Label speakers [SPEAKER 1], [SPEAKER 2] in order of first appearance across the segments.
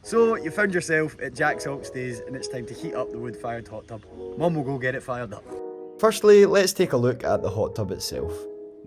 [SPEAKER 1] So you found yourself at Jack's Oxtays and it's time to heat up the wood-fired hot tub. Mum will go get it fired up.
[SPEAKER 2] Firstly, let's take a look at the hot tub itself.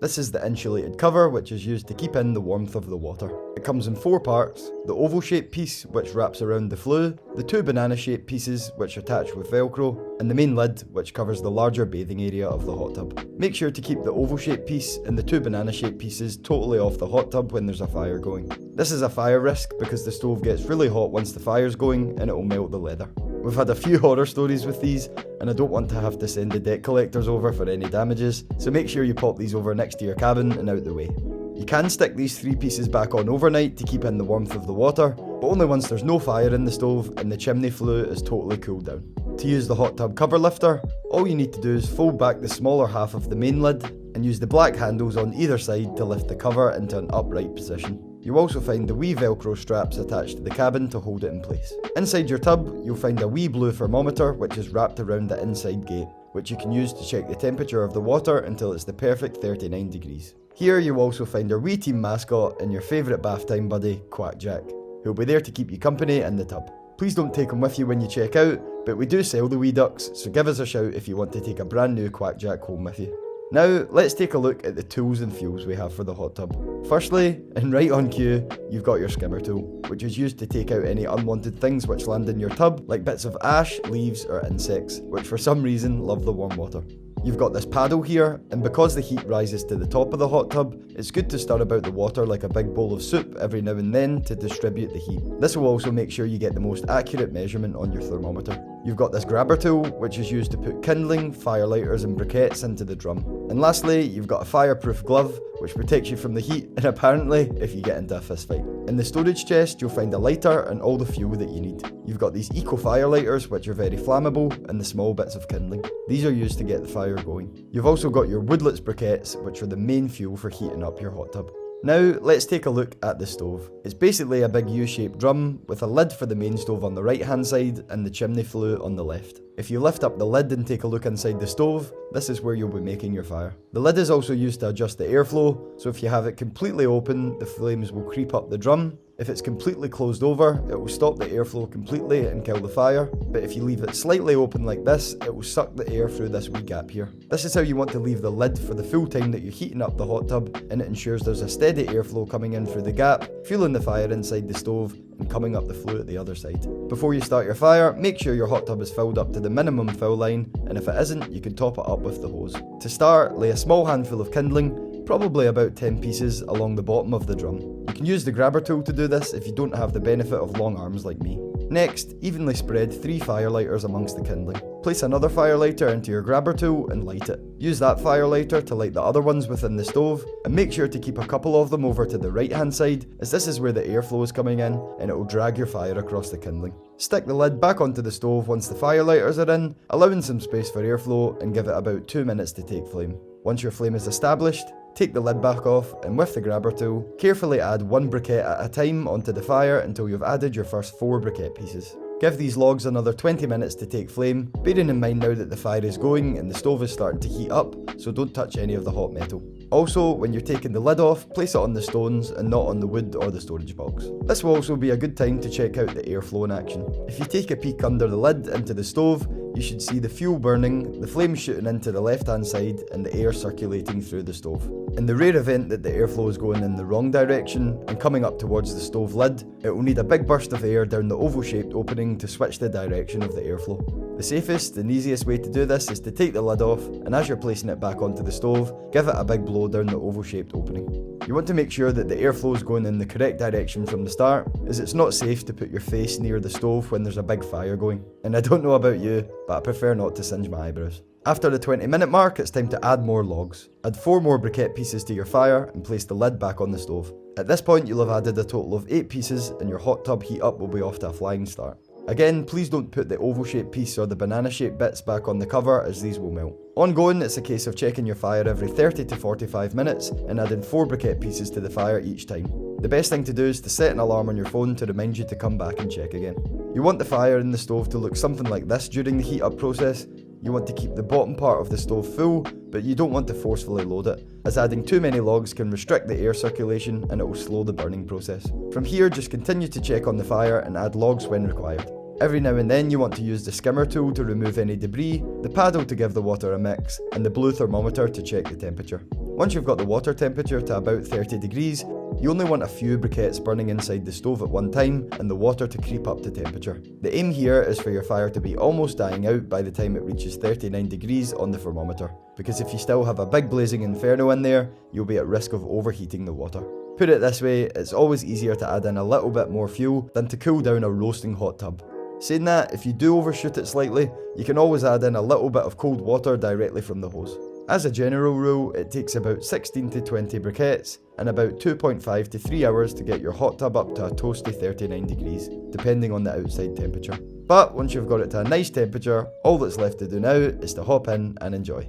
[SPEAKER 2] This is the insulated cover which is used to keep in the warmth of the water. It comes in 4 parts: the oval shaped piece which wraps around the flue, the 2 banana shaped pieces which attach with velcro, and the main lid which covers the larger bathing area of the hot tub. Make sure to keep the oval shaped piece and the 2 banana shaped pieces totally off the hot tub when there's a fire going. This is a fire risk because the stove gets really hot once the fire's going and it will melt the leather. We've had a few horror stories with these, and I don't want to have to send the debt collectors over for any damages, so make sure you pop these over next to your cabin and out the way. You can stick these 3 pieces back on overnight to keep in the warmth of the water, but only once there's no fire in the stove and the chimney flue is totally cooled down. To use the hot tub cover lifter, all you need to do is fold back the smaller half of the main lid and use the black handles on either side to lift the cover into an upright position. You'll also find the wee velcro straps attached to the cabin to hold it in place. Inside your tub, you'll find a wee blue thermometer which is wrapped around the inside gate, which you can use to check the temperature of the water until it's the perfect 39 degrees. Here you'll also find our wee team mascot and your favourite bath time buddy, Quack Jack, who'll be there to keep you company in the tub. Please don't take him with you when you check out, but we do sell the wee ducks, so give us a shout if you want to take a brand new Quack Jack home with you. Now, let's take a look at the tools and fuels we have for the hot tub. Firstly, and right on cue, you've got your skimmer tool, which is used to take out any unwanted things which land in your tub, like bits of ash, leaves, or insects, which for some reason love the warm water. You've got this paddle here, and because the heat rises to the top of the hot tub, it's good to stir about the water like a big bowl of soup every now and then to distribute the heat. This will also make sure you get the most accurate measurement on your thermometer. You've got this grabber tool, which is used to put kindling, firelighters and briquettes into the drum. And lastly, you've got a fireproof glove, which protects you from the heat and apparently if you get into a fist fight. In the storage chest, you'll find a lighter and all the fuel that you need. You've got these eco firelighters, which are very flammable, and the small bits of kindling. These are used to get the fire going. You've also got your woodlets briquettes, which are the main fuel for heating up your hot tub. Now, let's take a look at the stove. It's basically a big U-shaped drum with a lid for the main stove on the right hand side and the chimney flue on the left. If you lift up the lid and take a look inside the stove, this is where you'll be making your fire. The lid is also used to adjust the airflow, so if you have it completely open, the flames will creep up the drum. If it's completely closed over, it will stop the airflow completely and kill the fire, but if you leave it slightly open like this, it will suck the air through this wee gap here. This is how you want to leave the lid for the full time that you're heating up the hot tub, and it ensures there's a steady airflow coming in through the gap, fueling the fire inside the stove, and coming up the flue at the other side. Before you start your fire, make sure your hot tub is filled up to the minimum fill line, and if it isn't, you can top it up with the hose. To start, lay a small handful of kindling, probably about 10 pieces, along the bottom of the drum. You can use the grabber tool to do this if you don't have the benefit of long arms like me. Next, evenly spread 3 firelighters amongst the kindling. Place another firelighter into your grabber tool and light it. Use that firelighter to light the other ones within the stove, and make sure to keep a couple of them over to the right hand side, as this is where the airflow is coming in and it will drag your fire across the kindling. Stick the lid back onto the stove once the firelighters are in, allowing some space for airflow, and give it about 2 minutes to take flame. Once your flame is established, take the lid back off, and with the grabber tool, carefully add 1 briquette at a time onto the fire until you've added your first 4 briquette pieces. Give these logs another 20 minutes to take flame, bearing in mind now that the fire is going and the stove is starting to heat up, so don't touch any of the hot metal. Also, when you're taking the lid off, place it on the stones and not on the wood or the storage box. This will also be a good time to check out the airflow in action. If you take a peek under the lid into the stove, you should see the fuel burning, the flames shooting into the left hand side, and the air circulating through the stove. In the rare event that the airflow is going in the wrong direction and coming up towards the stove lid, it will need a big burst of air down the oval shaped opening to switch the direction of the airflow. The safest and easiest way to do this is to take the lid off, and as you're placing it back onto the stove, give it a big blow down the oval shaped opening. You want to make sure that the airflow is going in the correct direction from the start, as it's not safe to put your face near the stove when there's a big fire going. And I don't know about you, but I prefer not to singe my eyebrows. After the 20-minute mark, it's time to add more logs. Add 4 more briquette pieces to your fire and place the lid back on the stove. At this point, you'll have added a total of 8 pieces, and your hot tub heat up will be off to a flying start. Again, please don't put the oval shaped piece or the banana shaped bits back on the cover, as these will melt. Ongoing, it's a case of checking your fire every 30 to 45 minutes and adding 4 briquette pieces to the fire each time. The best thing to do is to set an alarm on your phone to remind you to come back and check again. You want the fire in the stove to look something like this during the heat up process, You want to keep the bottom part of the stove full, but you don't want to forcefully load it, as adding too many logs can restrict the air circulation and it will slow the burning process. From here, just continue to check on the fire and add logs when required. Every now and then you want to use the skimmer tool to remove any debris, the paddle to give the water a mix, and the blue thermometer to check the temperature. Once you've got the water temperature to about 30 degrees, you only want a few briquettes burning inside the stove at one time and the water to creep up to temperature. The aim here is for your fire to be almost dying out by the time it reaches 39 degrees on the thermometer, because if you still have a big blazing inferno in there, you'll be at risk of overheating the water. Put it this way, it's always easier to add in a little bit more fuel than to cool down a roasting hot tub. Saying that, if you do overshoot it slightly, you can always add in a little bit of cold water directly from the hose. As a general rule, it takes about 16 to 20 briquettes and about 2.5 to 3 hours to get your hot tub up to a toasty 39 degrees, depending on the outside temperature. But once you've got it to a nice temperature, all that's left to do now is to hop in and enjoy.